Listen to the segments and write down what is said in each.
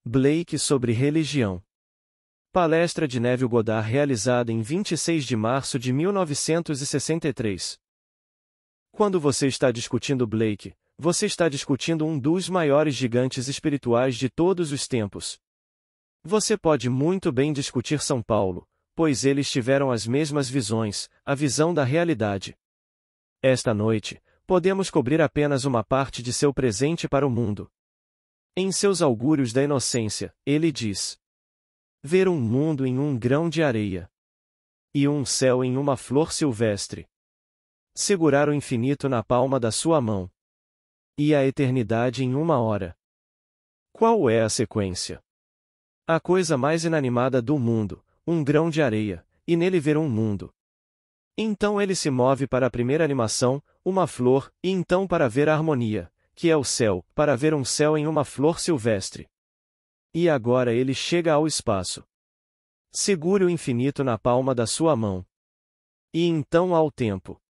Blake sobre religião. Palestra de Neville Goddard realizada em 26 de março de 1963. Quando você está discutindo Blake, você está discutindo um dos maiores gigantes espirituais de todos os tempos. Você pode muito bem discutir São Paulo, pois eles tiveram as mesmas visões, a visão da realidade. Esta noite, podemos cobrir apenas uma parte de seu presente para o mundo. Em seus augúrios da inocência, ele diz: ver um mundo em um grão de areia. E um céu em uma flor silvestre. Segurar o infinito na palma da sua mão. E a eternidade em uma hora. Qual é a sequência? A coisa mais inanimada do mundo, um grão de areia, e nele ver um mundo. Então ele se move para a primeira animação, uma flor, e então para ver a harmonia, que é o céu, para ver um céu em uma flor silvestre. E agora ele chega ao espaço. Segure o infinito na palma da sua mão. E então ao tempo.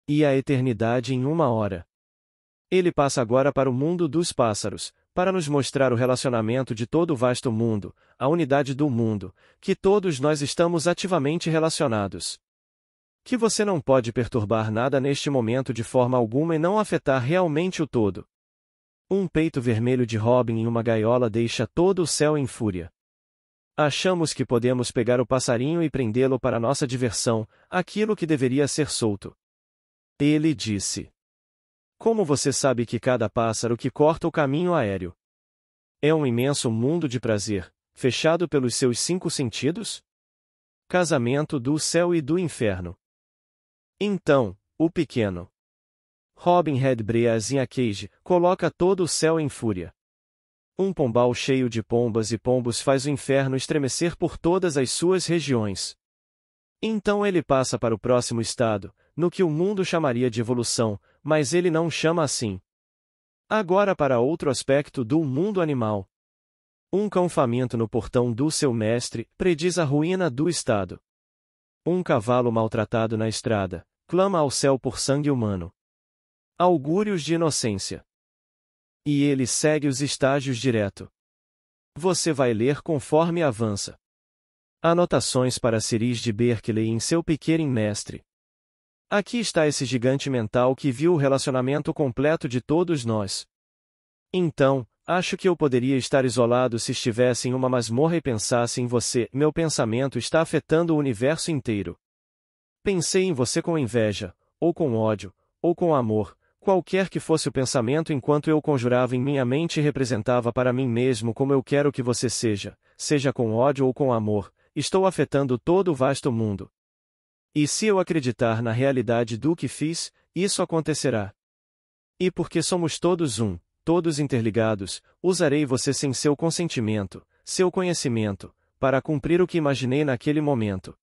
E a eternidade em uma hora. Ele passa agora para o mundo dos pássaros, para nos mostrar o relacionamento de todo o vasto mundo, a unidade do mundo, que todos nós estamos ativamente relacionados. Que você não pode perturbar nada neste momento de forma alguma e não afetar realmente o todo. Um peito vermelho de Robin em uma gaiola deixa todo o céu em fúria. Achamos que podemos pegar o passarinho e prendê-lo para nossa diversão, aquilo que deveria ser solto. Ele disse: como você sabe que cada pássaro que corta o caminho aéreo é um imenso mundo de prazer, fechado pelos seus 5 sentidos? Casamento do céu e do inferno. Então, o pequeno Robin Redbreast in a Cage coloca todo o céu em fúria. Um pombal cheio de pombas e pombos faz o inferno estremecer por todas as suas regiões. Então ele passa para o próximo estado, no que o mundo chamaria de evolução, mas ele não chama assim. Agora para outro aspecto do mundo animal. Um cão faminto no portão do seu mestre prediz a ruína do estado. Um cavalo maltratado na estrada clama ao céu por sangue humano. Augúrios de inocência. E ele segue os estágios direto. Você vai ler conforme avança. Anotações para Ciris de Berkeley em seu pequeno mestre. Aqui está esse gigante mental que viu o relacionamento completo de todos nós. Então, acho que eu poderia estar isolado se estivesse em uma masmorra e pensasse em você. Meu pensamento está afetando o universo inteiro. Pensei em você com inveja, ou com ódio, ou com amor, qualquer que fosse o pensamento enquanto eu conjurava em minha mente e representava para mim mesmo como eu quero que você seja, seja com ódio ou com amor, estou afetando todo o vasto mundo. E se eu acreditar na realidade do que fiz, isso acontecerá. E porque somos todos um, todos interligados, usarei você sem seu consentimento, seu conhecimento, para cumprir o que imaginei naquele momento.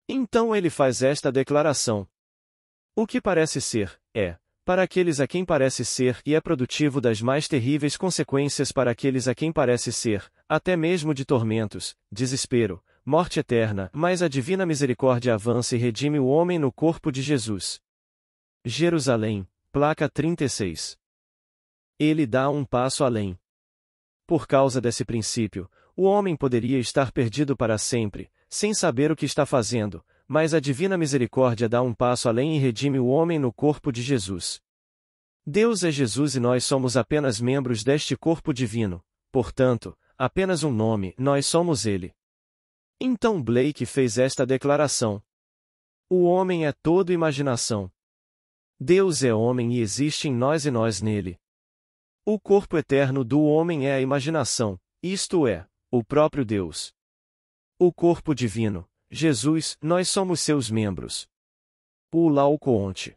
Então ele faz esta declaração. O que parece ser, é, para aqueles a quem parece ser e é produtivo das mais terríveis consequências para aqueles a quem parece ser, até mesmo de tormentos, desespero, morte eterna, mas a divina misericórdia avança e redime o homem no corpo de Jesus. Jerusalém, placa 36. Ele dá um passo além. Por causa desse princípio, o homem poderia estar perdido para sempre, sem saber o que está fazendo, mas a divina misericórdia dá um passo além e redime o homem no corpo de Jesus. Deus é Jesus e nós somos apenas membros deste corpo divino, portanto, apenas um nome, nós somos ele. Então Blake fez esta declaração. O homem é todo imaginação. Deus é homem e existe em nós e nós nele. O corpo eterno do homem é a imaginação, isto é, o próprio Deus. O corpo divino, Jesus, nós somos seus membros. O Laocoonte.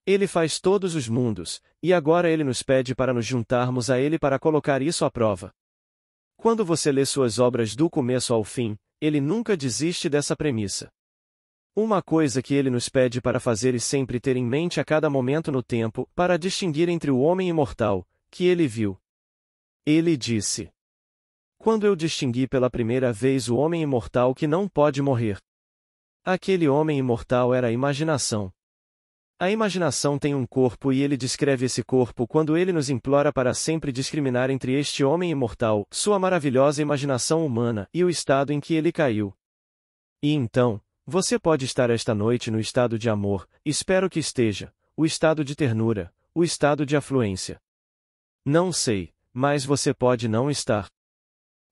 Ele faz todos os mundos, e agora ele nos pede para nos juntarmos a ele para colocar isso à prova. Quando você lê suas obras do começo ao fim, ele nunca desiste dessa premissa. Uma coisa que ele nos pede para fazer e sempre ter em mente a cada momento no tempo, para distinguir entre o homem imortal, que ele viu. Ele disse: quando eu distingui pela primeira vez o homem imortal que não pode morrer. Aquele homem imortal era a imaginação. A imaginação tem um corpo e ele descreve esse corpo quando ele nos implora para sempre discriminar entre este homem imortal, sua maravilhosa imaginação humana, e o estado em que ele caiu. E então, você pode estar esta noite no estado de amor, espero que esteja, o estado de ternura, o estado de afluência. Não sei, mas você pode não estar.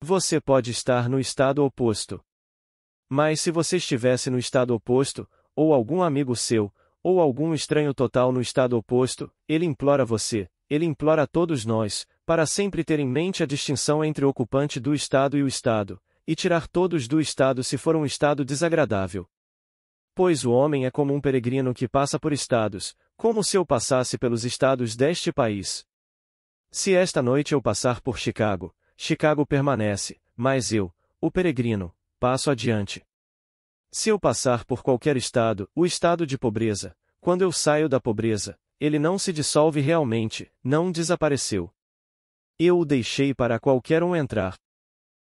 Você pode estar no estado oposto. Mas se você estivesse no estado oposto, ou algum amigo seu, ou algum estranho total no estado oposto, ele implora você, ele implora a todos nós, para sempre ter em mente a distinção entre o ocupante do estado e o estado, e tirar todos do estado se for um estado desagradável. Pois o homem é como um peregrino que passa por estados, como se eu passasse pelos estados deste país. Se esta noite eu passar por Chicago, Chicago permanece, mas eu, o peregrino, passo adiante. Se eu passar por qualquer estado, o estado de pobreza, quando eu saio da pobreza, ele não se dissolve realmente, não desapareceu. Eu o deixei para qualquer um entrar.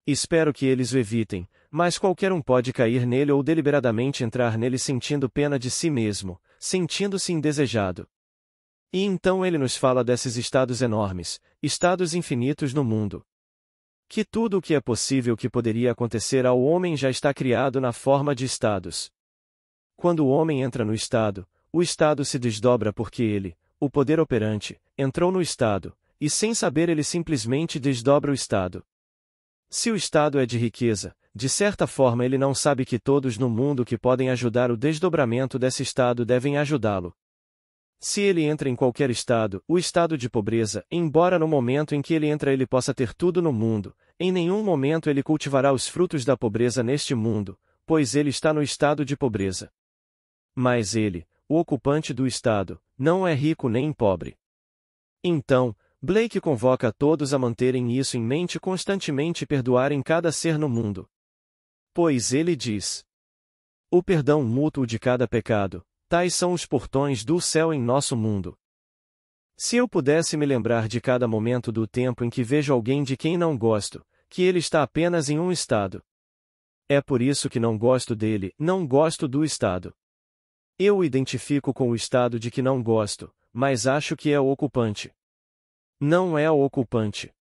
Espero que eles o evitem, mas qualquer um pode cair nele ou deliberadamente entrar nele sentindo pena de si mesmo, sentindo-se indesejado. E então ele nos fala desses estados enormes, estados infinitos no mundo. Que tudo o que é possível que poderia acontecer ao homem já está criado na forma de estados. Quando o homem entra no estado, o estado se desdobra porque ele, o poder operante, entrou no estado, e sem saber ele simplesmente desdobra o estado. Se o estado é de riqueza, de certa forma ele não sabe que todos no mundo que podem ajudar o desdobramento desse estado devem ajudá-lo. Se ele entra em qualquer estado, o estado de pobreza, embora no momento em que ele entra ele possa ter tudo no mundo, em nenhum momento ele cultivará os frutos da pobreza neste mundo, pois ele está no estado de pobreza. Mas ele, o ocupante do estado, não é rico nem pobre. Então, Blake convoca todos a manterem isso em mente constantemente e perdoarem cada ser no mundo. Pois ele diz: o perdão mútuo de cada pecado, tais são os portões do céu em nosso mundo. Se eu pudesse me lembrar de cada momento do tempo em que vejo alguém de quem não gosto, que ele está apenas em um estado. É por isso que não gosto dele, não gosto do estado. Eu o identifico com o estado de que não gosto, mas acho que é o ocupante. Não é o ocupante.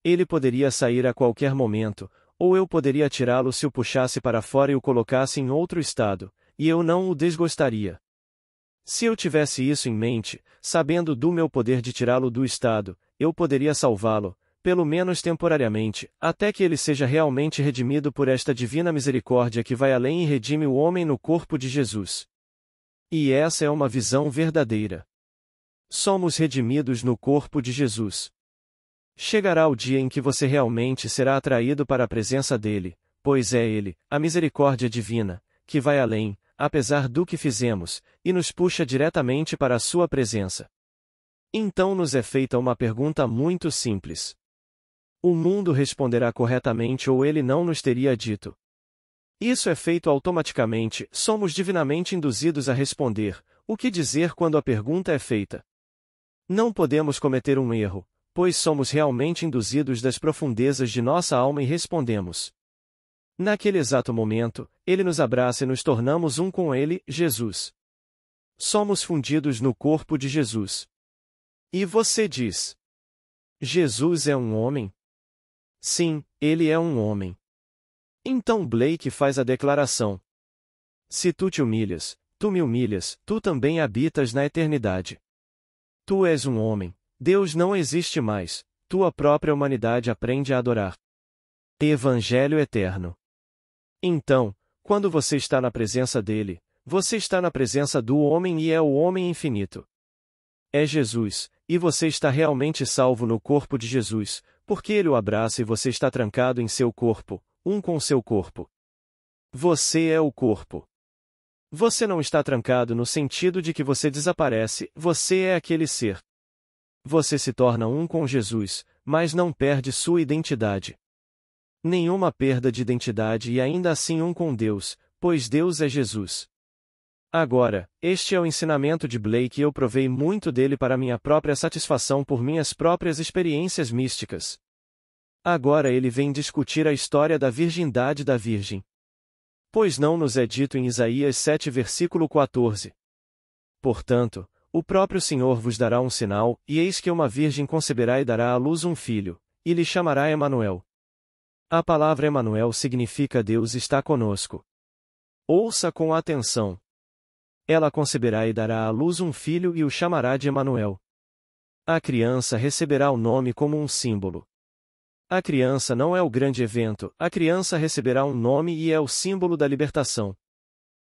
Ele poderia sair a qualquer momento, ou eu poderia tirá-lo se o puxasse para fora e o colocasse em outro estado, e eu não o desgostaria. Se eu tivesse isso em mente, sabendo do meu poder de tirá-lo do estado, eu poderia salvá-lo, pelo menos temporariamente, até que ele seja realmente redimido por esta divina misericórdia que vai além e redime o homem no corpo de Jesus. E essa é uma visão verdadeira. Somos redimidos no corpo de Jesus. Chegará o dia em que você realmente será atraído para a presença dele, pois é ele, a misericórdia divina, que vai além, apesar do que fizemos, e nos puxa diretamente para a sua presença. Então nos é feita uma pergunta muito simples. O mundo responderá corretamente ou ele não nos teria dito. Isso é feito automaticamente, somos divinamente induzidos a responder, o que dizer quando a pergunta é feita. Não podemos cometer um erro, pois somos realmente induzidos das profundezas de nossa alma e respondemos. Naquele exato momento, ele nos abraça e nos tornamos um com ele, Jesus. Somos fundidos no corpo de Jesus. E você diz: Jesus é um homem? Sim, ele é um homem. Então Blake faz a declaração: se tu te humilhas, tu me humilhas, tu também habitas na eternidade. Tu és um homem, Deus não existe mais, tua própria humanidade aprende a adorar. Evangelho eterno. Então, quando você está na presença dele, você está na presença do homem e é o homem infinito. É Jesus, e você está realmente salvo no corpo de Jesus, porque ele o abraça e você está trancado em seu corpo, um com seu corpo. Você é o corpo. Você não está trancado no sentido de que você desaparece, você é aquele ser. Você se torna um com Jesus, mas não perde sua identidade. Nenhuma perda de identidade e ainda assim um com Deus, pois Deus é Jesus. Agora, este é o ensinamento de Blake e eu provei muito dele para minha própria satisfação por minhas próprias experiências místicas. Agora ele vem discutir a história da virgindade da Virgem. Pois não nos é dito em Isaías 7 versículo 14. Portanto, o próprio Senhor vos dará um sinal, e eis que uma virgem conceberá e dará à luz um filho, e lhe chamará Emanuel. A palavra Emanuel significa Deus está conosco. Ouça com atenção. Ela conceberá e dará à luz um filho e o chamará de Emanuel. A criança receberá o nome como um símbolo. A criança não é o grande evento, a criança receberá um nome e é o símbolo da libertação.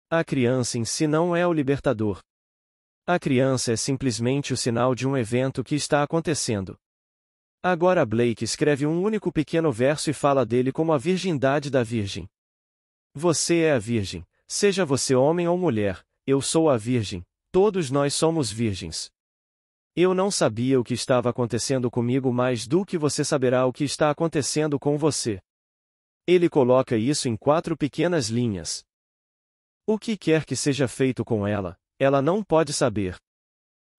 A criança em si não é o libertador. A criança é simplesmente o sinal de um evento que está acontecendo. Agora Blake escreve um único pequeno verso e fala dele como a virgindade da virgem. Você é a virgem, seja você homem ou mulher, eu sou a virgem, todos nós somos virgens. Eu não sabia o que estava acontecendo comigo mais do que você saberá o que está acontecendo com você. Ele coloca isso em 4 pequenas linhas. O que quer que seja feito com ela, ela não pode saber.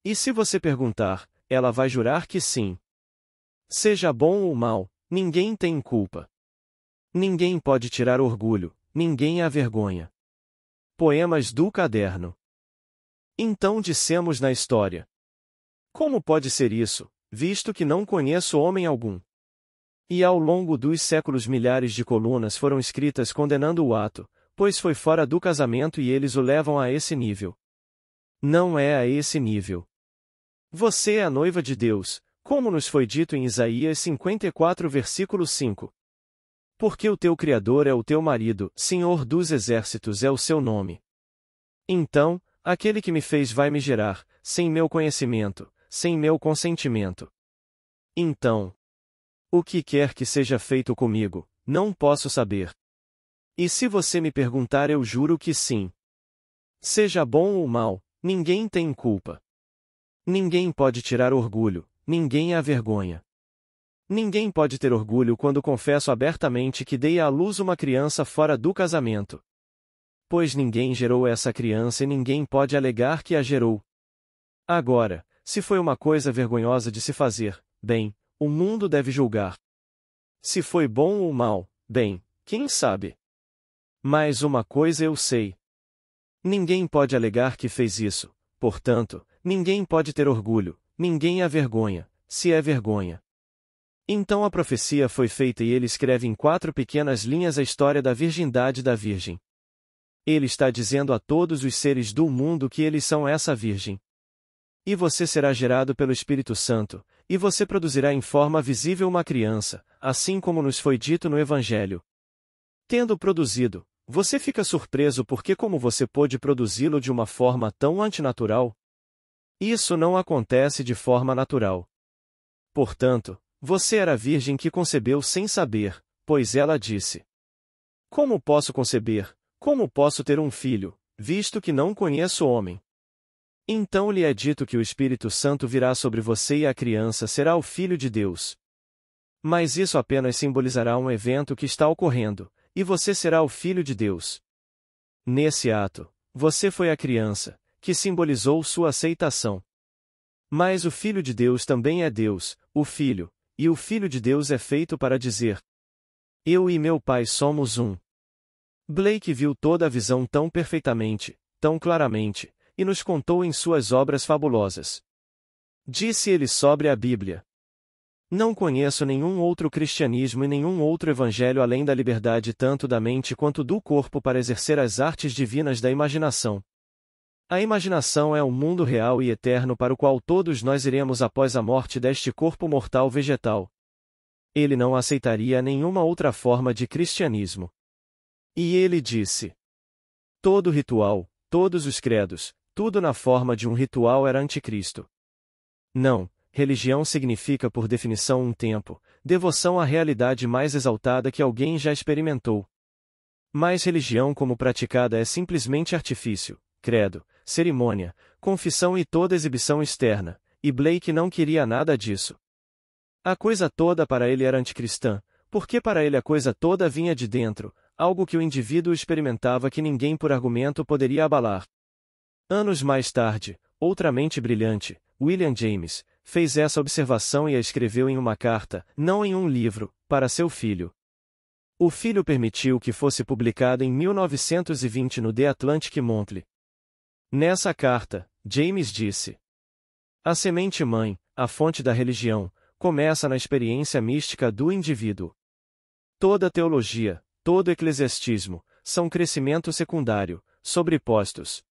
E se você perguntar, ela vai jurar que sim. Seja bom ou mal, ninguém tem culpa. Ninguém pode tirar orgulho, ninguém a vergonha. Poemas do caderno. Então dissemos na história. Como pode ser isso, visto que não conheço homem algum? E ao longo dos séculos milhares de colunas foram escritas condenando o ato, pois foi fora do casamento e eles o levam a esse nível. Não é a esse nível. Você é a noiva de Deus, como nos foi dito em Isaías 54 versículo 5. Porque o teu Criador é o teu marido, Senhor dos exércitos é o seu nome. Então, aquele que me fez vai me gerar, sem meu conhecimento, sem meu consentimento. Então, o que quer que seja feito comigo, não posso saber. E se você me perguntar, eu juro que sim. Seja bom ou mal, ninguém tem culpa. Ninguém pode tirar orgulho, ninguém a vergonha. Ninguém pode ter orgulho quando confesso abertamente que dei à luz uma criança fora do casamento. Pois ninguém gerou essa criança e ninguém pode alegar que a gerou. Agora, se foi uma coisa vergonhosa de se fazer, bem, o mundo deve julgar. Se foi bom ou mal, bem, quem sabe? Mas uma coisa eu sei. Ninguém pode alegar que fez isso, portanto, ninguém pode ter orgulho, ninguém a vergonha, se é vergonha. Então a profecia foi feita e ele escreve em 4 pequenas linhas a história da virgindade da Virgem. Ele está dizendo a todos os seres do mundo que eles são essa Virgem. E você será gerado pelo Espírito Santo, e você produzirá em forma visível uma criança, assim como nos foi dito no Evangelho. Tendo produzido, você fica surpreso porque como você pôde produzi-lo de uma forma tão antinatural? Isso não acontece de forma natural. Portanto, você era a virgem que concebeu sem saber, pois ela disse: Como posso conceber, como posso ter um filho, visto que não conheço homem? Então lhe é dito que o Espírito Santo virá sobre você e a criança será o Filho de Deus. Mas isso apenas simbolizará um evento que está ocorrendo, e você será o Filho de Deus. Nesse ato, você foi a criança, que simbolizou sua aceitação. Mas o Filho de Deus também é Deus, o Filho, e o Filho de Deus é feito para dizer: Eu e meu Pai somos um. Blake viu toda a visão tão perfeitamente, tão claramente, e nos contou em suas obras fabulosas. Disse ele sobre a Bíblia: Não conheço nenhum outro cristianismo e nenhum outro evangelho além da liberdade tanto da mente quanto do corpo para exercer as artes divinas da imaginação. A imaginação é o mundo real e eterno para o qual todos nós iremos após a morte deste corpo mortal vegetal. Ele não aceitaria nenhuma outra forma de cristianismo. E ele disse: Todo ritual, todos os credos, tudo na forma de um ritual era anticristo. Não, religião significa por definição um tempo, devoção à realidade mais exaltada que alguém já experimentou. Mas religião como praticada é simplesmente artifício, credo, cerimônia, confissão e toda exibição externa, e Blake não queria nada disso. A coisa toda para ele era anticristã, porque para ele a coisa toda vinha de dentro, algo que o indivíduo experimentava que ninguém por argumento poderia abalar. Anos mais tarde, outra mente brilhante, William James, fez essa observação e a escreveu em uma carta, não em um livro, para seu filho. O filho permitiu que fosse publicado em 1920 no The Atlantic Monthly. Nessa carta, James disse: a semente-mãe, a fonte da religião, começa na experiência mística do indivíduo. Toda teologia, todo eclesiastismo, são crescimento secundário, sobrepostos.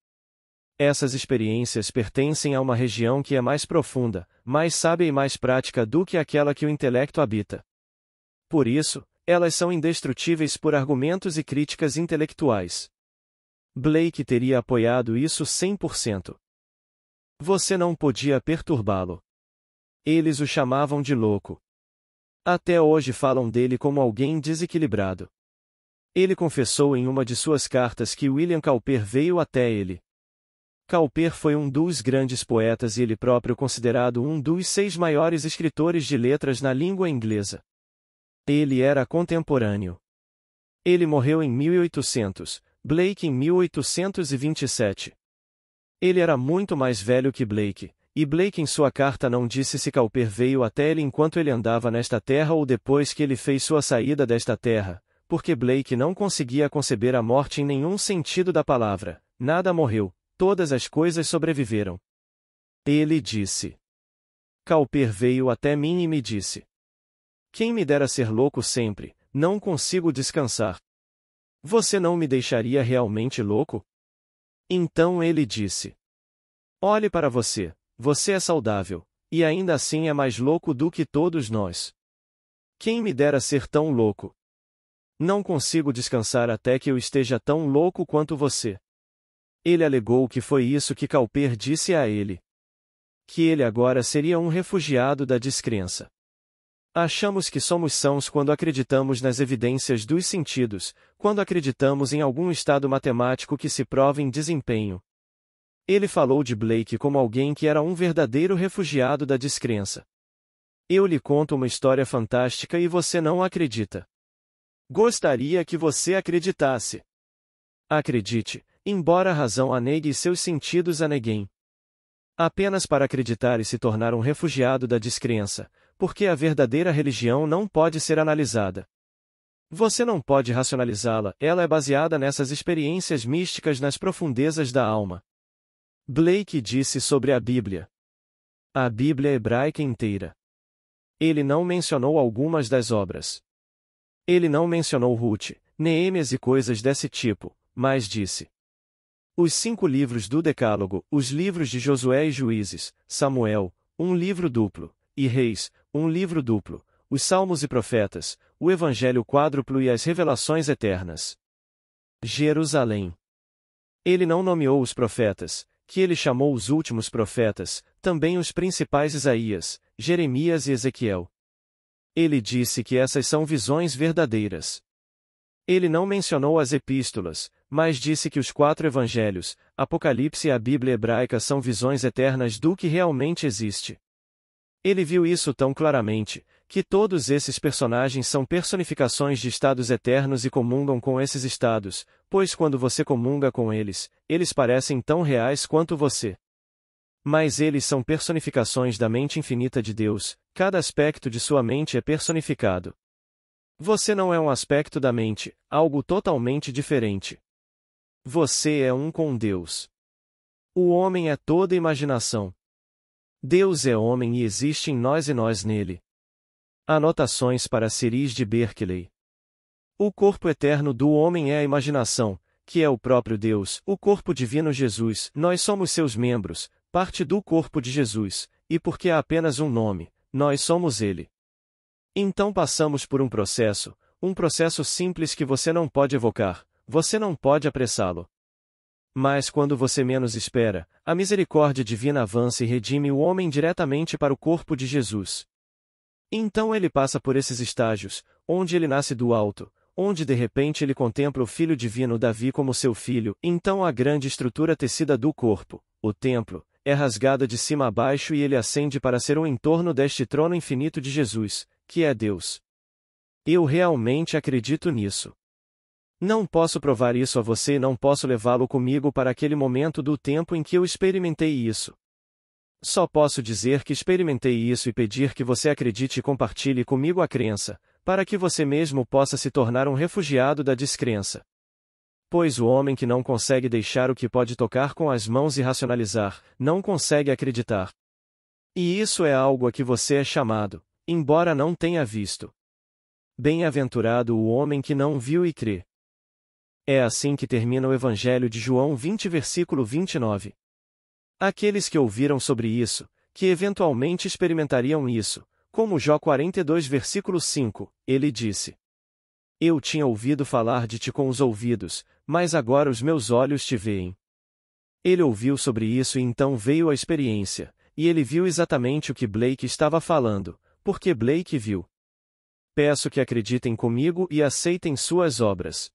Essas experiências pertencem a uma região que é mais profunda, mais sábia e mais prática do que aquela que o intelecto habita. Por isso, elas são indestrutíveis por argumentos e críticas intelectuais. Blake teria apoiado isso 100%. Você não podia perturbá-lo. Eles o chamavam de louco. Até hoje falam dele como alguém desequilibrado. Ele confessou em uma de suas cartas que William Cowper veio até ele. Cowper foi um dos grandes poetas e ele próprio considerado um dos 6 maiores escritores de letras na língua inglesa. Ele era contemporâneo. Ele morreu em 1800, Blake em 1827. Ele era muito mais velho que Blake, e Blake em sua carta não disse se Cowper veio até ele enquanto ele andava nesta terra ou depois que ele fez sua saída desta terra, porque Blake não conseguia conceber a morte em nenhum sentido da palavra. Nada morreu, todas as coisas sobreviveram. Ele disse: Cowper veio até mim e me disse: quem me dera ser louco sempre, não consigo descansar. Você não me deixaria realmente louco? Então ele disse: olhe para você, você é saudável, e ainda assim é mais louco do que todos nós. Quem me dera ser tão louco? Não consigo descansar até que eu esteja tão louco quanto você. Ele alegou que foi isso que Cowper disse a ele. Que ele agora seria um refugiado da descrença. Achamos que somos sãos quando acreditamos nas evidências dos sentidos, quando acreditamos em algum estado matemático que se prova em desempenho. Ele falou de Blake como alguém que era um verdadeiro refugiado da descrença. Eu lhe conto uma história fantástica e você não acredita. Gostaria que você acreditasse. Acredite, embora a razão a negue e seus sentidos a neguem. Apenas para acreditar e se tornar um refugiado da descrença, porque a verdadeira religião não pode ser analisada. Você não pode racionalizá-la, ela é baseada nessas experiências místicas nas profundezas da alma. Blake disse sobre a Bíblia. A Bíblia hebraica inteira. Ele não mencionou algumas das obras. Ele não mencionou Ruth, Neemias e coisas desse tipo, mas disse: os 5 livros do Decálogo, os livros de Josué e Juízes, Samuel, um livro duplo, e Reis, um livro duplo, os Salmos e Profetas, o Evangelho quádruplo e as Revelações eternas. Jerusalém. Ele não nomeou os profetas, que ele chamou os últimos profetas, também os principais Isaías, Jeremias e Ezequiel. Ele disse que essas são visões verdadeiras. Ele não mencionou as epístolas, mas disse que os 4 evangelhos, Apocalipse e a Bíblia hebraica são visões eternas do que realmente existe. Ele viu isso tão claramente, que todos esses personagens são personificações de estados eternos e comungam com esses estados, pois quando você comunga com eles, eles parecem tão reais quanto você. Mas eles são personificações da mente infinita de Deus, cada aspecto de sua mente é personificado. Você não é um aspecto da mente, algo totalmente diferente. Você é um com Deus. O homem é toda imaginação. Deus é homem e existe em nós e nós nele. Anotações para Ciris de Berkeley. O corpo eterno do homem é a imaginação, que é o próprio Deus, o corpo divino Jesus. Nós somos seus membros, parte do corpo de Jesus, e porque há apenas um nome, nós somos ele. Então passamos por um processo simples que você não pode evocar, você não pode apressá-lo. Mas quando você menos espera, a misericórdia divina avança e redime o homem diretamente para o corpo de Jesus. Então ele passa por esses estágios, onde ele nasce do alto, onde de repente ele contempla o Filho Divino Davi como seu filho, então a grande estrutura tecida do corpo, o templo, é rasgada de cima a baixo e ele ascende para ser um entorno deste trono infinito de Jesus, que é Deus. Eu realmente acredito nisso. Não posso provar isso a você e não posso levá-lo comigo para aquele momento do tempo em que eu experimentei isso. Só posso dizer que experimentei isso e pedir que você acredite e compartilhe comigo a crença, para que você mesmo possa se tornar um refugiado da descrença. Pois o homem que não consegue deixar o que pode tocar com as mãos e racionalizar, não consegue acreditar. E isso é algo a que você é chamado, embora não tenha visto. Bem-aventurado o homem que não viu e crê. É assim que termina o Evangelho de João 20, versículo 29. Aqueles que ouviram sobre isso, que eventualmente experimentariam isso, como Jó 42, versículo 5, ele disse: Eu tinha ouvido falar de ti com os ouvidos, mas agora os meus olhos te veem. Ele ouviu sobre isso e então veio a experiência, e ele viu exatamente o que Blake estava falando, porque Blake viu. Peço que acreditem comigo e aceitem suas obras.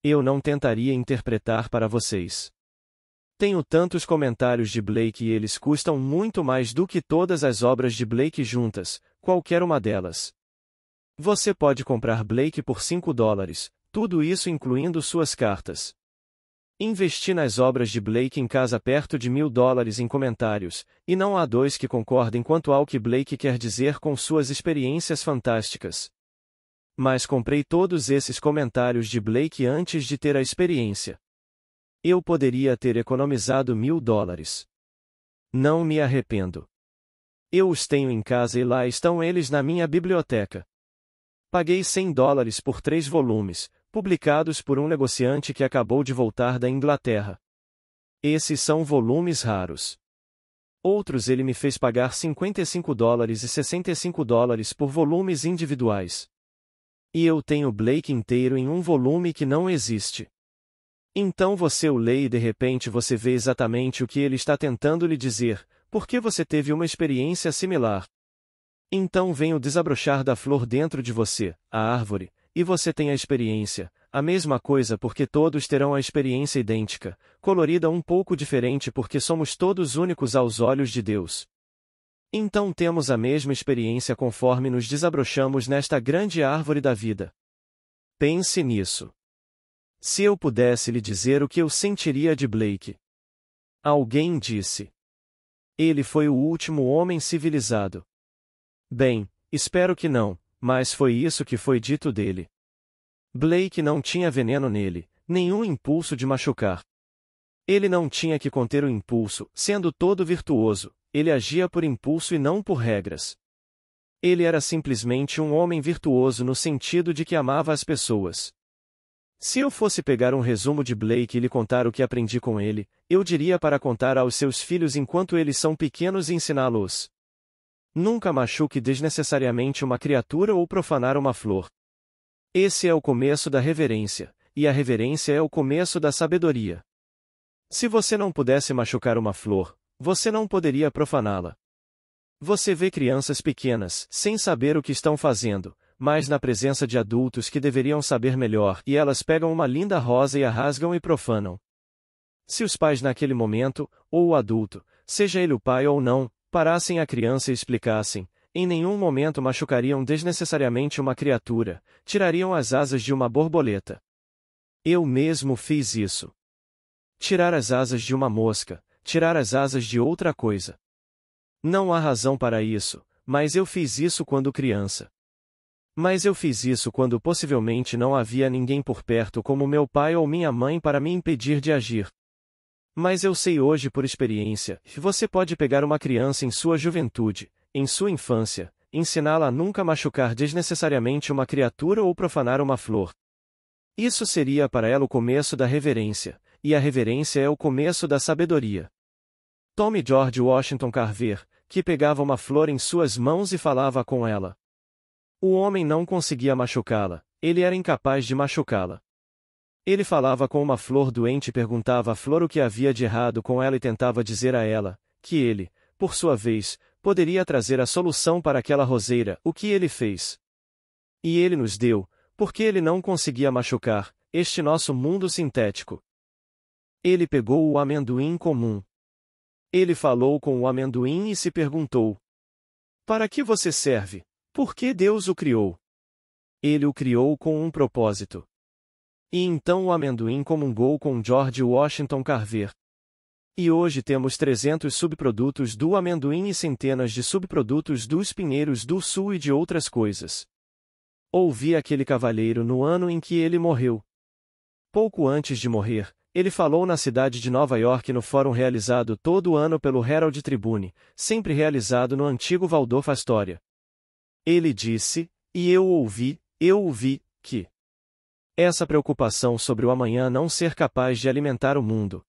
Eu não tentaria interpretar para vocês. Tenho tantos comentários de Blake e eles custam muito mais do que todas as obras de Blake juntas, qualquer uma delas. Você pode comprar Blake por $5, tudo isso incluindo suas cartas. Investi nas obras de Blake em casa perto de $1.000 em comentários, e não há dois que concordem quanto ao que Blake quer dizer com suas experiências fantásticas. Mas comprei todos esses comentários de Blake antes de ter a experiência. Eu poderia ter economizado $1.000. Não me arrependo. Eu os tenho em casa e lá estão eles na minha biblioteca. Paguei $100 por 3 volumes, publicados por um negociante que acabou de voltar da Inglaterra. Esses são volumes raros. Outros ele me fez pagar $55 e $65 por volumes individuais. E eu tenho Blake inteiro em um volume que não existe. Então você o lê e de repente você vê exatamente o que ele está tentando lhe dizer, porque você teve uma experiência similar. Então vem o desabrochar da flor dentro de você, a árvore, e você tem a experiência, a mesma coisa porque todos terão a experiência idêntica, colorida um pouco diferente porque somos todos únicos aos olhos de Deus. Então temos a mesma experiência conforme nos desabrochamos nesta grande árvore da vida. Pense nisso. Se eu pudesse lhe dizer o que eu sentiria de Blake. Alguém disse. Ele foi o último homem civilizado. Bem, espero que não, mas foi isso que foi dito dele. Blake não tinha veneno nele, nenhum impulso de machucar. Ele não tinha que conter o impulso, sendo todo virtuoso, ele agia por impulso e não por regras. Ele era simplesmente um homem virtuoso no sentido de que amava as pessoas. Se eu fosse pegar um resumo de Blake e lhe contar o que aprendi com ele, eu diria para contar aos seus filhos enquanto eles são pequenos e ensiná-los. Nunca machuque desnecessariamente uma criatura ou profanar uma flor. Esse é o começo da reverência, e a reverência é o começo da sabedoria. Se você não pudesse machucar uma flor, você não poderia profaná-la. Você vê crianças pequenas, sem saber o que estão fazendo, mas na presença de adultos que deveriam saber melhor, e elas pegam uma linda rosa e a rasgam e profanam. Se os pais naquele momento, ou o adulto, seja ele o pai ou não, parassem a criança e explicassem, em nenhum momento machucariam desnecessariamente uma criatura, tirariam as asas de uma borboleta. Eu mesmo fiz isso. Tirar as asas de uma mosca, tirar as asas de outra coisa. Não há razão para isso, mas eu fiz isso quando criança. Mas eu fiz isso quando possivelmente não havia ninguém por perto como meu pai ou minha mãe para me impedir de agir. Mas eu sei hoje por experiência, que você pode pegar uma criança em sua juventude, em sua infância, ensiná-la a nunca machucar desnecessariamente uma criatura ou profanar uma flor. Isso seria para ela o começo da reverência, e a reverência é o começo da sabedoria. Tome George Washington Carver, que pegava uma flor em suas mãos e falava com ela. O homem não conseguia machucá-la, ele era incapaz de machucá-la. Ele falava com uma flor doente e perguntava à flor o que havia de errado com ela e tentava dizer a ela, que ele, por sua vez, poderia trazer a solução para aquela roseira, o que ele fez. E ele nos deu, porque ele não conseguia machucar, este nosso mundo sintético. Ele pegou o amendoim comum. Ele falou com o amendoim e se perguntou: para que você serve? Por que Deus o criou? Ele o criou com um propósito. E então o amendoim comungou com George Washington Carver. E hoje temos 300 subprodutos do amendoim e centenas de subprodutos dos pinheiros do sul e de outras coisas. Ouvi aquele cavalheiro no ano em que ele morreu. pouco antes de morrer, ele falou na cidade de Nova York no fórum realizado todo ano pelo Herald Tribune, sempre realizado no antigo Waldorf Astoria. Ele disse, e eu ouvi, que essa preocupação sobre o amanhã não ser capaz de alimentar o mundo.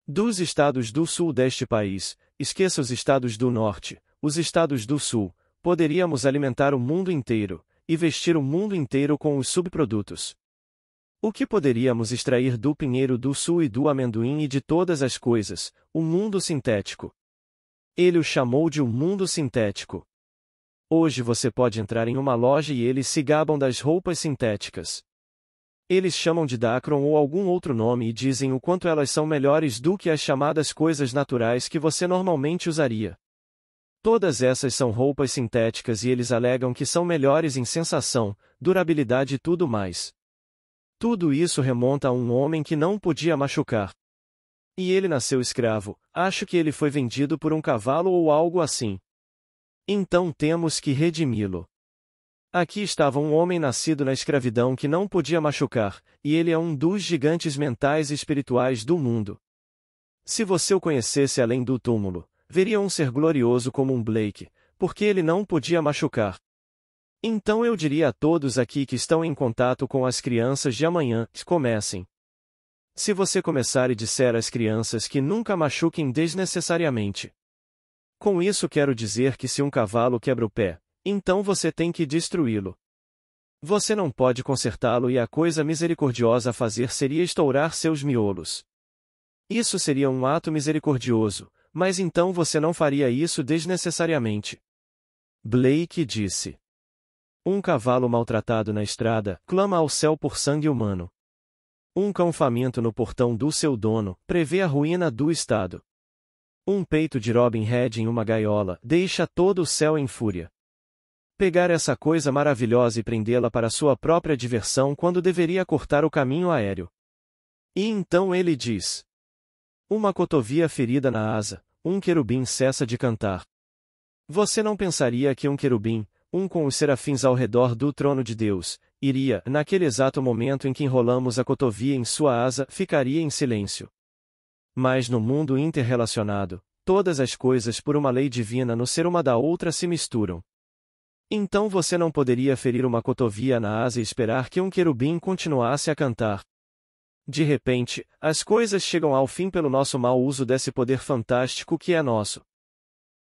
Dos estados do sul deste país, esqueça os estados do norte, os estados do sul, poderíamos alimentar o mundo inteiro, e vestir o mundo inteiro com os subprodutos. O que poderíamos extrair do pinheiro do sul e do amendoim e de todas as coisas, o mundo sintético. Ele o chamou de um mundo sintético. Hoje você pode entrar em uma loja e eles se gabam das roupas sintéticas. Eles chamam de Dacron ou algum outro nome e dizem o quanto elas são melhores do que as chamadas coisas naturais que você normalmente usaria. Todas essas são roupas sintéticas e eles alegam que são melhores em sensação, durabilidade e tudo mais. Tudo isso remonta a um homem que não podia machucar. E ele nasceu escravo, acho que ele foi vendido por um cavalo ou algo assim. Então temos que redimi-lo. Aqui estava um homem nascido na escravidão que não podia machucar, e ele é um dos gigantes mentais e espirituais do mundo. Se você o conhecesse além do túmulo, veria um ser glorioso como um Blake, porque ele não podia machucar. Então eu diria a todos aqui que estão em contato com as crianças de amanhã, comecem. Se você começar e disser às crianças que nunca machuquem desnecessariamente. Com isso quero dizer que se um cavalo quebra o pé, então você tem que destruí-lo. Você não pode consertá-lo e a coisa misericordiosa a fazer seria estourar seus miolos. Isso seria um ato misericordioso, mas então você não faria isso desnecessariamente. Blake disse. Um cavalo maltratado na estrada clama ao céu por sangue humano. Um cão faminto no portão do seu dono prevê a ruína do estado. Um peito de Robin Hood em uma gaiola deixa todo o céu em fúria. Pegar essa coisa maravilhosa e prendê-la para sua própria diversão quando deveria cortar o caminho aéreo. E então ele diz: uma cotovia ferida na asa, um querubim cessa de cantar. Você não pensaria que um querubim, com os serafins ao redor do trono de Deus, iria, naquele exato momento em que enrolamos a cotovia em sua asa, ficaria em silêncio. Mas no mundo interrelacionado, todas as coisas por uma lei divina no ser uma da outra se misturam. Então você não poderia ferir uma cotovia na asa e esperar que um querubim continuasse a cantar. De repente, as coisas chegam ao fim pelo nosso mau uso desse poder fantástico que é nosso.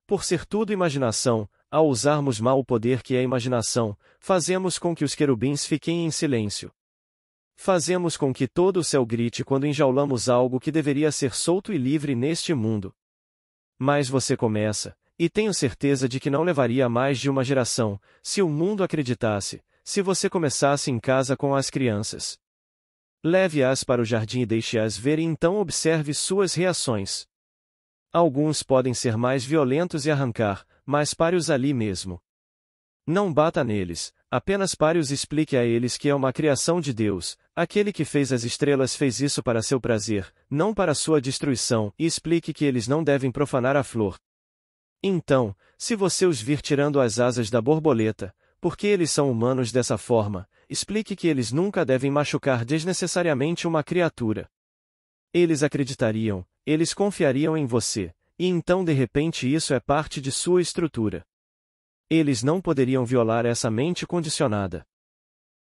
Por ser tudo imaginação, ao usarmos mal o poder que é imaginação, fazemos com que os querubins fiquem em silêncio. Fazemos com que todo o céu grite quando enjaulamos algo que deveria ser solto e livre neste mundo. Mas você começa, e tenho certeza de que não levaria mais de uma geração, se o mundo acreditasse, se você começasse em casa com as crianças. Leve-as para o jardim e deixe-as ver e então observe suas reações. Alguns podem ser mais violentos e arrancar, mas pare-os ali mesmo. Não bata neles, apenas pare-os e explique a eles que é uma criação de Deus, aquele que fez as estrelas fez isso para seu prazer, não para sua destruição, e explique que eles não devem profanar a flor. Então, se você os vir tirando as asas da borboleta, porque eles são humanos dessa forma, explique que eles nunca devem machucar desnecessariamente uma criatura. Eles acreditariam, eles confiariam em você, e então de repente isso é parte de sua estrutura. Eles não poderiam violar essa mente condicionada.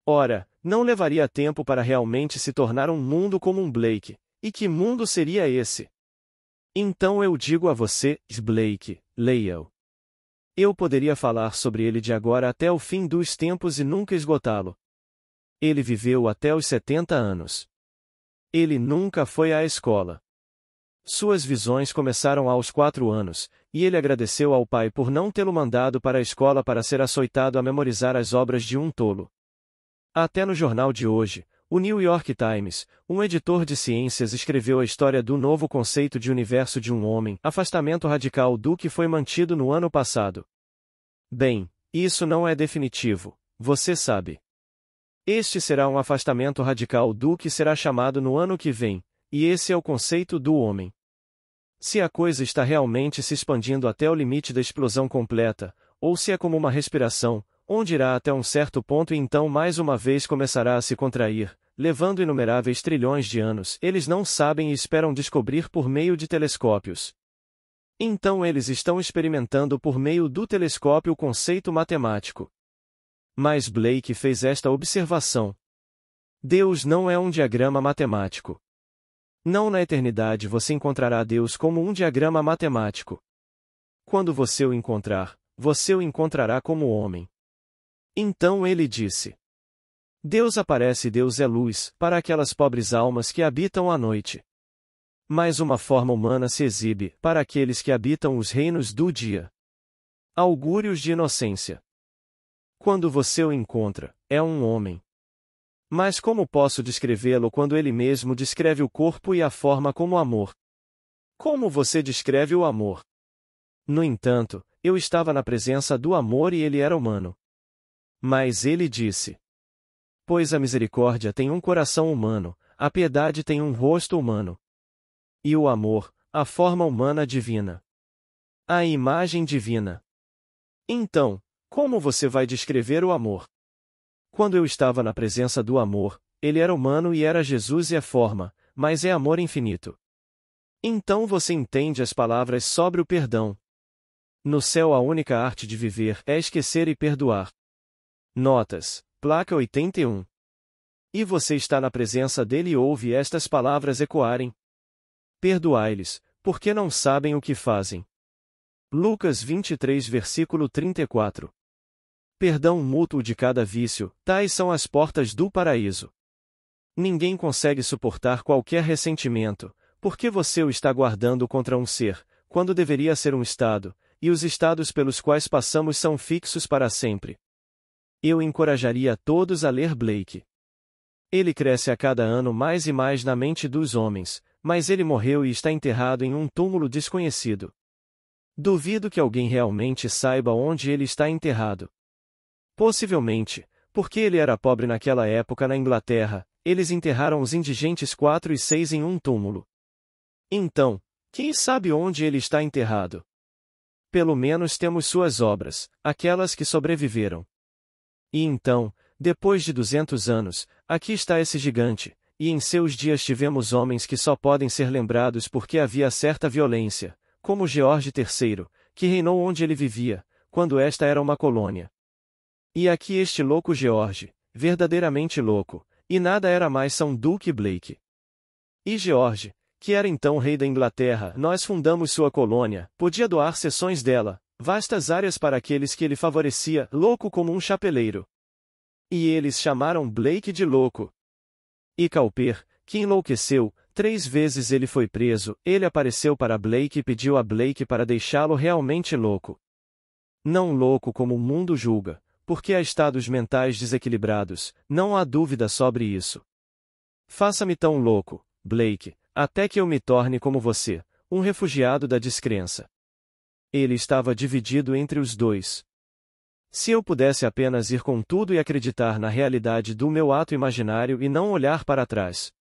Ora, não levaria tempo para realmente se tornar um mundo como um Blake, e que mundo seria esse? Então eu digo a você, Blake, leia-o. Eu poderia falar sobre ele de agora até o fim dos tempos e nunca esgotá-lo. Ele viveu até os 70 anos. Ele nunca foi à escola. Suas visões começaram aos 4 anos, e ele agradeceu ao pai por não tê-lo mandado para a escola para ser açoitado a memorizar as obras de um tolo. Até no jornal de hoje, o New York Times, um editor de ciências escreveu a história do novo conceito de universo de um homem, afastamento radical do que foi mantido no ano passado. Bem, isso não é definitivo, você sabe. Este será um afastamento radical do que será chamado no ano que vem, e esse é o conceito do homem. Se a coisa está realmente se expandindo até o limite da explosão completa, ou se é como uma respiração, onde irá até um certo ponto e então mais uma vez começará a se contrair, levando inumeráveis trilhões de anos, eles não sabem e esperam descobrir por meio de telescópios. Então eles estão experimentando por meio do telescópio o conceito matemático. Mas Blake fez esta observação: Deus não é um diagrama matemático. Não na eternidade você encontrará Deus como um diagrama matemático. Quando você o encontrar, você o encontrará como homem. Então ele disse: Deus aparece e Deus é luz, para aquelas pobres almas que habitam à noite. Mas uma forma humana se exibe, para aqueles que habitam os reinos do dia. Augúrios de inocência. Quando você o encontra, é um homem. Mas como posso descrevê-lo quando ele mesmo descreve o corpo e a forma como amor? Como você descreve o amor? No entanto, eu estava na presença do amor e ele era humano. Mas ele disse: Pois a misericórdia tem um coração humano, a piedade tem um rosto humano. E o amor, a forma humana divina. A imagem divina. Então, como você vai descrever o amor? Quando eu estava na presença do amor, ele era humano e era Jesus e é forma, mas é amor infinito. Então você entende as palavras sobre o perdão. No céu a única arte de viver é esquecer e perdoar. Notas, placa 81. E você está na presença dele e ouve estas palavras ecoarem: Perdoai-lhes, porque não sabem o que fazem. Lucas 23 versículo 34. Perdão mútuo de cada vício, tais são as portas do paraíso. Ninguém consegue suportar qualquer ressentimento, porque você o está guardando contra um ser, quando deveria ser um estado, e os estados pelos quais passamos são fixos para sempre. Eu encorajaria todos a ler Blake. Ele cresce a cada ano mais e mais na mente dos homens, mas ele morreu e está enterrado em um túmulo desconhecido. Duvido que alguém realmente saiba onde ele está enterrado. Possivelmente, porque ele era pobre naquela época na Inglaterra, eles enterraram os indigentes 4 e 6 em um túmulo. Então, quem sabe onde ele está enterrado? Pelo menos temos suas obras, aquelas que sobreviveram. E então, depois de 200 anos, aqui está esse gigante, e em seus dias tivemos homens que só podem ser lembrados porque havia certa violência, como George III, que reinou onde ele vivia, quando esta era uma colônia. E aqui este louco George, verdadeiramente louco, e nada era mais são do que Blake. E George, que era então rei da Inglaterra, nós fundamos sua colônia, podia doar seções dela, vastas áreas para aqueles que ele favorecia, louco como um chapeleiro. E eles chamaram Blake de louco. E Cowper, que enlouqueceu, 3 vezes ele foi preso, ele apareceu para Blake e pediu a Blake para deixá-lo realmente louco. Não louco como o mundo julga, porque há estados mentais desequilibrados, não há dúvida sobre isso. Faça-me tão louco, Blake, até que eu me torne como você, um refugiado da descrença. Ele estava dividido entre os dois. Se eu pudesse apenas ir com tudo e acreditar na realidade do meu ato imaginário e não olhar para trás.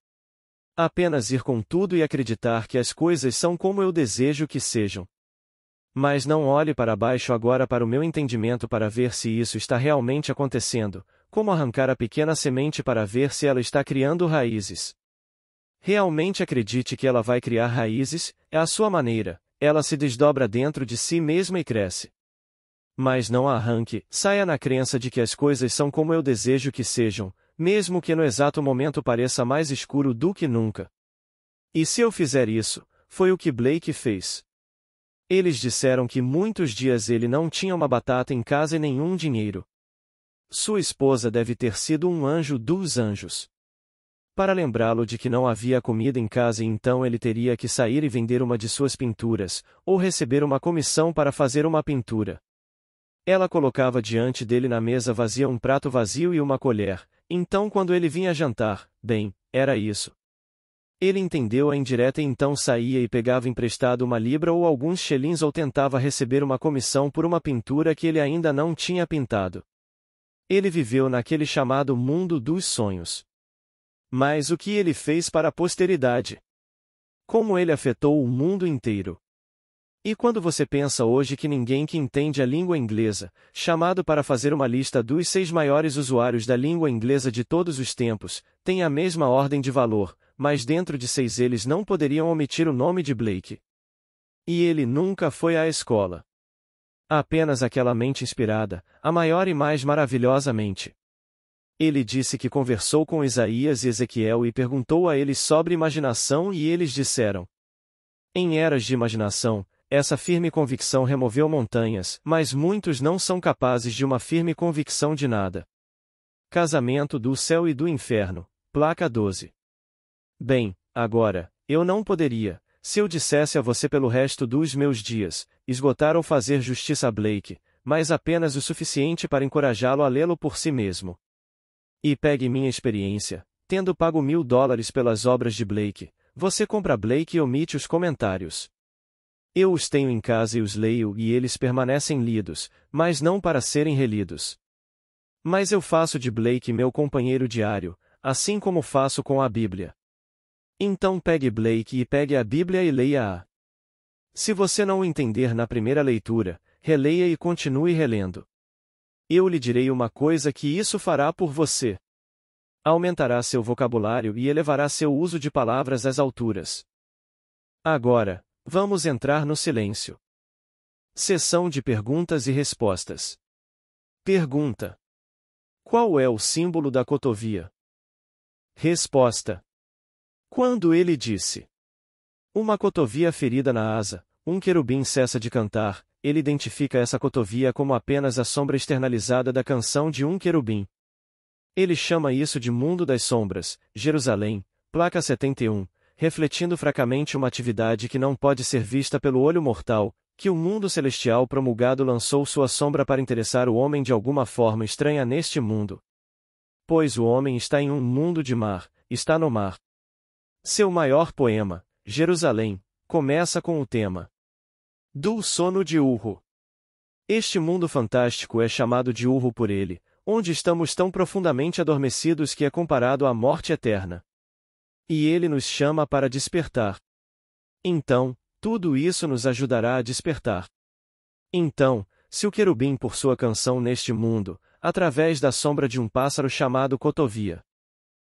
Apenas ir com tudo e acreditar que as coisas são como eu desejo que sejam. Mas não olhe para baixo agora para o meu entendimento para ver se isso está realmente acontecendo, como arrancar a pequena semente para ver se ela está criando raízes. Realmente acredite que ela vai criar raízes, é a sua maneira, ela se desdobra dentro de si mesma e cresce. Mas não a arranque, saia na crença de que as coisas são como eu desejo que sejam, mesmo que no exato momento pareça mais escuro do que nunca. E se eu fizer isso, foi o que Blake fez. Eles disseram que muitos dias ele não tinha uma batata em casa e nenhum dinheiro. Sua esposa deve ter sido um anjo dos anjos. Para lembrá-lo de que não havia comida em casa e então ele teria que sair e vender uma de suas pinturas, ou receber uma comissão para fazer uma pintura. Ela colocava diante dele na mesa vazia um prato vazio e uma colher, então quando ele vinha jantar, bem, era isso. Ele entendeu a indireta e então saía e pegava emprestado uma libra ou alguns xelins ou tentava receber uma comissão por uma pintura que ele ainda não tinha pintado. Ele viveu naquele chamado mundo dos sonhos. Mas o que ele fez para a posteridade? Como ele afetou o mundo inteiro? E quando você pensa hoje que ninguém que entende a língua inglesa, chamado para fazer uma lista dos 6 maiores usuários da língua inglesa de todos os tempos, tem a mesma ordem de valor, mas dentro de 6 eles não poderiam omitir o nome de Blake. E ele nunca foi à escola. Apenas aquela mente inspirada, a maior e mais maravilhosa mente. Ele disse que conversou com Isaías e Ezequiel e perguntou a eles sobre imaginação e eles disseram. Em eras de imaginação, essa firme convicção removeu montanhas, mas muitos não são capazes de uma firme convicção de nada. Casamento do céu e do inferno, placa 12. Bem, agora, eu não poderia, se eu dissesse a você pelo resto dos meus dias, esgotar ou fazer justiça a Blake, mas apenas o suficiente para encorajá-lo a lê-lo por si mesmo. E pegue minha experiência, tendo pago $1000 pelas obras de Blake, você compra Blake e omite os comentários. Eu os tenho em casa e os leio e eles permanecem lidos, mas não para serem relidos. Mas eu faço de Blake meu companheiro diário, assim como faço com a Bíblia. Então pegue Blake e pegue a Bíblia e leia-a. Se você não o entender na primeira leitura, releia e continue relendo. Eu lhe direi uma coisa que isso fará por você. Aumentará seu vocabulário e elevará seu uso de palavras às alturas. Agora, vamos entrar no silêncio. Sessão de perguntas e respostas. Pergunta: qual é o símbolo da cotovia? Resposta: quando ele disse uma cotovia ferida na asa, um querubim cessa de cantar, ele identifica essa cotovia como apenas a sombra externalizada da canção de um querubim. Ele chama isso de mundo das sombras, Jerusalém, placa 71, refletindo fracamente uma atividade que não pode ser vista pelo olho mortal, que o mundo celestial promulgado lançou sua sombra para interessar o homem de alguma forma estranha neste mundo. Pois o homem está em um mundo de mar, está no mar. Seu maior poema, Jerusalém, começa com o tema do sono de Urro. Este mundo fantástico é chamado de Urro por ele, onde estamos tão profundamente adormecidos que é comparado à morte eterna. E ele nos chama para despertar. Então, tudo isso nos ajudará a despertar. Então, se o querubim por sua canção neste mundo, através da sombra de um pássaro chamado cotovia.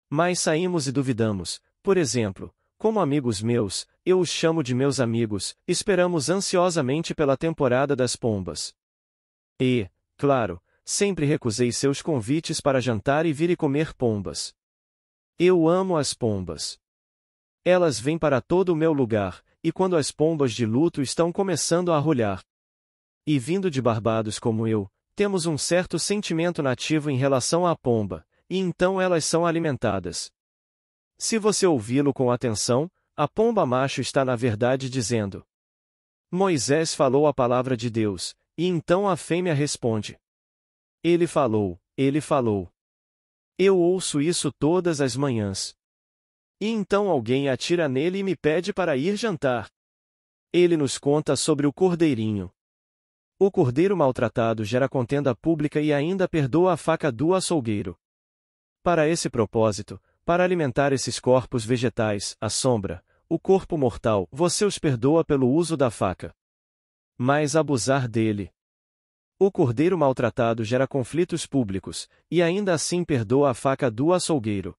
Mas saímos e duvidamos, por exemplo, como amigos meus, eu os chamo de meus amigos, esperamos ansiosamente pela temporada das pombas. E, claro, sempre recusei seus convites para jantar e vir e comer pombas. Eu amo as pombas. Elas vêm para todo o meu lugar, e quando as pombas de luto estão começando a arrulhar. E vindo de Barbados como eu, temos um certo sentimento nativo em relação à pomba, e então elas são alimentadas. Se você ouvi-lo com atenção, a pomba macho está na verdade dizendo: Moisés falou a palavra de Deus, e então a fêmea responde: Ele falou, ele falou. Eu ouço isso todas as manhãs. E então alguém atira nele e me pede para ir jantar. Ele nos conta sobre o cordeirinho. O cordeiro maltratado gera contenda pública e ainda perdoa a faca do açougueiro. Para esse propósito, para alimentar esses corpos vegetais, a sombra, o corpo mortal, você os perdoa pelo uso da faca. Mas abusar dele. O cordeiro maltratado gera conflitos públicos, e ainda assim perdoa a faca do açougueiro.